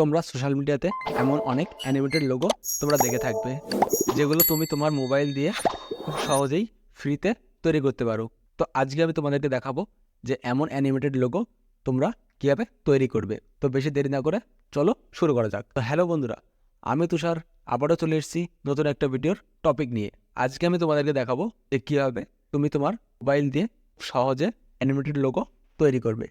তোমরা সোশ্যাল মিডিয়াতে এমন অনেক অ্যানিমেটেড লোগো তোমরা দেখে থাকবে, যেগুলো তুমি তোমার মোবাইল দিয়ে খুব সহজেই ফ্রিতে তৈরি করতে পারো। তো আজকে আমি তোমাদেরকে দেখাবো যে এমন অ্যানিমেটেড লোগো তোমরা কীভাবে তৈরি করবে। তো বেশি দেরি না করে চলো শুরু করা যাক। তো হ্যালো বন্ধুরা, আমি তুষার আবারও চলে এসেছি নতুন একটা ভিডিওর টপিক নিয়ে। আজকে আমি তোমাদেরকে দেখাবো যে কীভাবে তুমি তোমার মোবাইল দিয়ে সহজে অ্যানিমেটেড লোগো তৈরি করবে।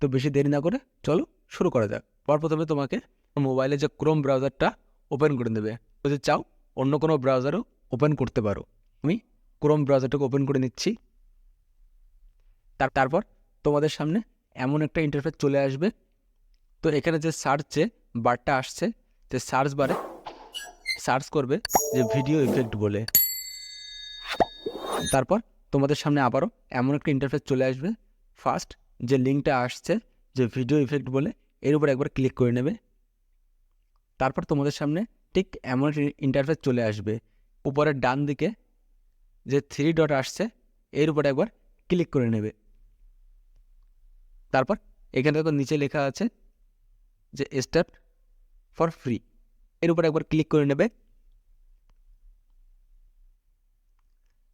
তো বেশি দেরি না করে চলো শুরু করা যাক। প্রথমে তোমাকে মোবাইলে যে ক্রোম ব্রাউজারটা ওপেন করে নেবে। যদি চাও অন্য কোনো ব্রাউজারও ওপেন করতে পারো। আমি ক্রোম ব্রাউজারটাকে ওপেন করে নিচ্ছি। তারপর তোমাদের সামনে এমন একটা ইন্টারফেস চলে আসবে। তো এখানে যে সার্চে বারটা আসছে, যে সার্চ বারে সার্চ করবে যে ভিডিও ইফেক্ট বলে। তারপর তোমাদের সামনে আবারও এমন একটা ইন্টারফেস চলে আসবে। ফার্স্ট যে লিঙ্কটা আসছে যে ভিডিও ইফেক্ট বলে, এর উপর একবার ক্লিক করে নেবে। তারপর তোমাদের সামনে ঠিক এমন একটা ইন্টারফেস চলে আসবে। উপরের ডান দিকে যে 3 ডট আসছে এর উপর একবার ক্লিক করে নেবে। তারপর এখানে দেখো নিচে লেখা আছে যে স্টার্ট ফর ফ্রি, এর উপর একবার ক্লিক করে নেবে।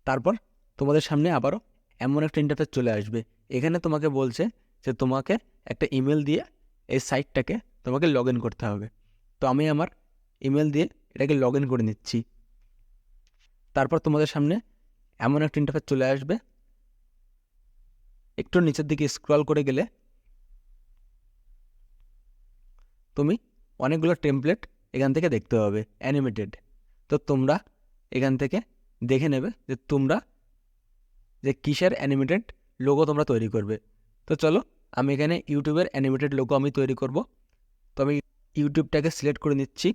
তারপর তোমাদের সামনে আবারও এমন একটা ইন্টারফেস চলে আসবে। এখানে তোমাকে বলছে যে তোমাকে একটা ইমেল দিয়ে এই সাইটটাকে তোমাকে লগ ইন করতে হবে। তো আমি আমার ইমেল দিয়ে এটাকে লগ ইন করে নিচ্ছি। তারপর তোমাদের সামনে এমন একটা ইন্টারফেস চলে আসবে। একটু নিচের দিকে স্ক্রল করে গেলে তুমি অনেকগুলো টেমপ্লেট এখান থেকে দেখতে পাবে অ্যানিমেটেড। তো তোমরা এখান থেকে দেখে নেবে যে তোমরা যে কিসের অ্যানিমেটেড লোগো তোমরা তৈরি করবে। তো চলো আমি এখানে ইউটিউবের অ্যানিমেটেড লোগো আমি তৈরি করব। তো আমি ইউটিউবটাকে সিলেক্ট করে নিচ্ছি।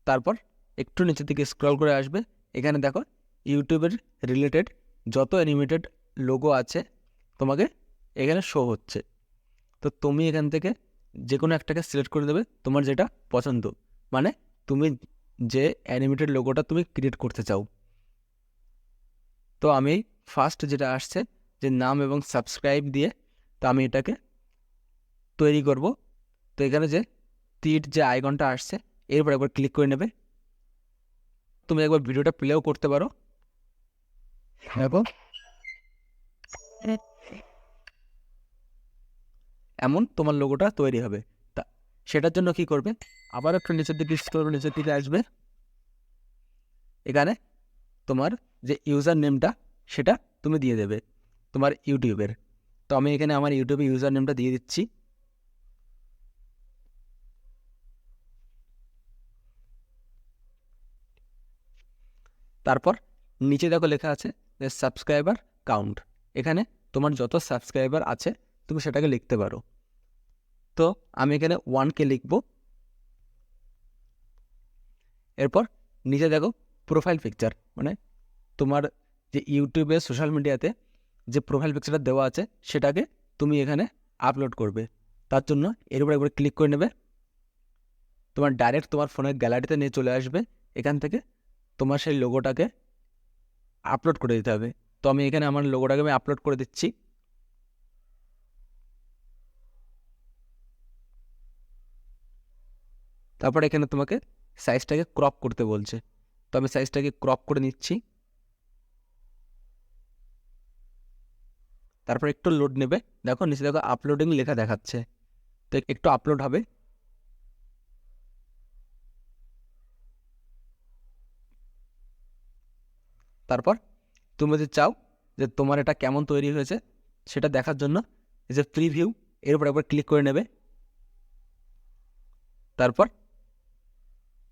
তারপর একটু নিচের দিকে স্ক্রল করে আসবে। এখানে দেখো ইউটিউবের রিলেটেড যত অ্যানিমেটেড লোগো আছে তোমাকে এখানে শো হচ্ছে। তো তুমি এখান থেকে যে কোনো একটাকে সিলেক্ট করে দেবে তোমার যেটা পছন্দ, মানে তুমি যে অ্যানিমেটেড লোগোটা তুমি ক্রিয়েট করতে চাও। তো আমি ফার্স্ট যেটা আসছে যে নাম এবং সাবস্ক্রাইব দিয়ে, তো আমি এটাকে তৈরি করব। তো এখানে যে তীর যে আইকনটা আসছে এরপর একবার ক্লিক করে নেবে। তুমি একবার ভিডিওটা প্লেও করতে পারো। দেখো এমন তোমার লোগোটা তৈরি হবে। তা সেটার জন্য কি করবে, আবার একটু নিচের দিকে আসবে। এখানে তোমার যে ইউজার নেমটা সেটা তুমি দিয়ে দেবে তোমার ইউটিউবের। তো আমি এখানে আমার ইউটিউবে ইউজার নেমটা দিয়ে দিচ্ছি। তারপর নিচে দেখো লেখা আছে যে সাবস্ক্রাইবার কাউন্ট। এখানে তোমার যত সাবস্ক্রাইবার আছে তুমি সেটাকে লিখতে পারো। তো আমি এখানে 1K লিখব। এরপর নিচে দেখো প্রোফাইল পিকচার, মানে তোমার যে ইউটিউবে সোশ্যাল মিডিয়াতে যে প্রোফাইল পিকচারটা দেওয়া আছে সেটাকে তুমি এখানে আপলোড করবে। তার জন্য এর উপর একবার ক্লিক করে নেবে। তোমার ডাইরেক্ট তোমার ফোনের গ্যালারিতে নিয়ে চলে আসবে। এখান থেকে তোমার সেই লোগোটাকে আপলোড করে দিতে হবে। তো আমি এখানে আমার লোগোটাকে আমি আপলোড করে দিচ্ছি। তারপর এখানে তোমাকে সাইজটাকে ক্রপ করতে বলছে। তো আমি সাইজটাকে ক্রপ করে নিচ্ছি। তারপর একটু লোড নেবে। দেখো নিচে দেখো আপলোডিং লেখা দেখাচ্ছে। তো একটু আপলোড হবে। তারপর তুমি যদি চাও যে তোমার এটা কেমন তৈরি হয়েছে সেটা দেখার জন্য এই যে প্রিভিউ এর উপর একবার ক্লিক করে নেবে। তারপর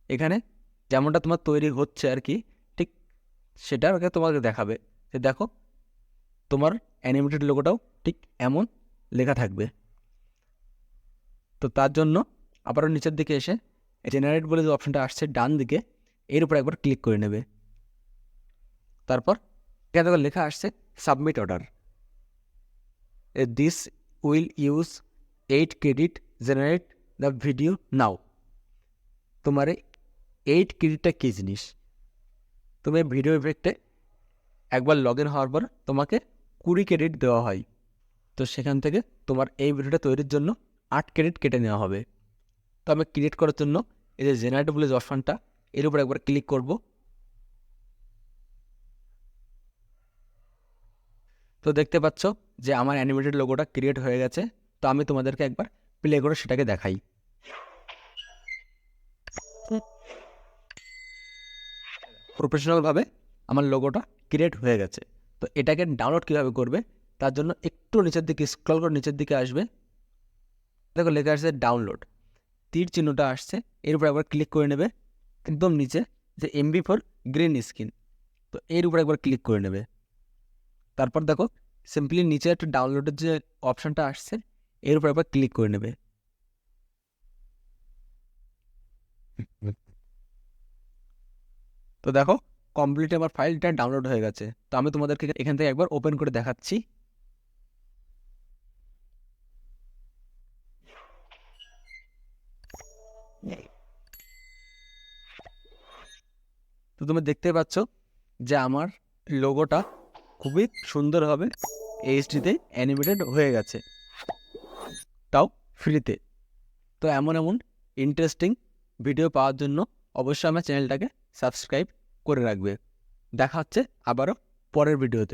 এখানে যেমনটা তোমার তৈরি হচ্ছে আর কি, ঠিক সেটা তোমাকে দেখাবে যে দেখো তোমার অ্যানিমেটেড লোগোটাও ঠিক এমন লেখা থাকবে। তো তার জন্য আবারও নিচের দিকে এসে জেনারেট বলে যে অপশনটা আসছে ডান দিকে, এর উপর একবার ক্লিক করে নেবে। তারপর এখানে দেখো লেখা আসছে submit order. This will use 8 credit generate the video now. তোমার 8 ক্রেডিটটা কী জিনিস, তুমি ভিডিও ইফেক্টে একবার লগ ইন হওয়ার পর তোমাকে 20 ক্রেডিট দেওয়া হয়। তো সেখান থেকে তোমার এই ভিডিওটা তৈরির জন্য 8 ক্রেডিট কেটে নেওয়া হবে। তো আমি ক্রিয়েট করার জন্য এই যে জেনারেট বলে যে অপশানটা, এর উপর একবার ক্লিক করব। তো দেখতে পাচ্ছ যে আমার অ্যানিমেটেড লোগোটা ক্রিয়েট হয়ে গেছে। তো আমি তোমাদেরকে একবার প্লে করে সেটাকে দেখাই। প্রফেশনালভাবে আমার লোগোটা ক্রিয়েট হয়ে গেছে। তো এটাকে ডাউনলোড কীভাবে করবে, তার জন্য একটু নিচের দিকে স্ক্রল করে নিচের দিকে আসবে। দেখো লেখা আসছে ডাউনলোড, তীর চিহ্নটা আসছে, এর উপর একবার ক্লিক করে নেবে। একদম নিচে যে MB4 গ্রিন স্ক্রিন, তো এর উপর একবার ক্লিক করে নেবে। তারপর দেখো সিম্পলি নিচে একটা ডাউনলোডের যে অপশানটা আসছে, এর উপর একবার ক্লিক করে নেবে। তো দেখো কমপ্লিট আমার ফাইলটা ডাউনলোড হয়ে গেছে। তো আমি তোমাদেরকে এখান থেকে একবার ওপেন করে দেখাচ্ছি। তো তুমি দেখতে পাচ্ছ যে আমার লোগোটা খুবই সুন্দরভাবে এইচডিতে অ্যানিমেটেড হয়ে গেছে, তাও ফ্রিতে। তো এমন এমন ইন্টারেস্টিং ভিডিও পাওয়ার জন্য অবশ্যই আমার চ্যানেলটাকে সাবস্ক্রাইব করে রাখবে। দেখা হচ্ছে আবারও পরের ভিডিওতে।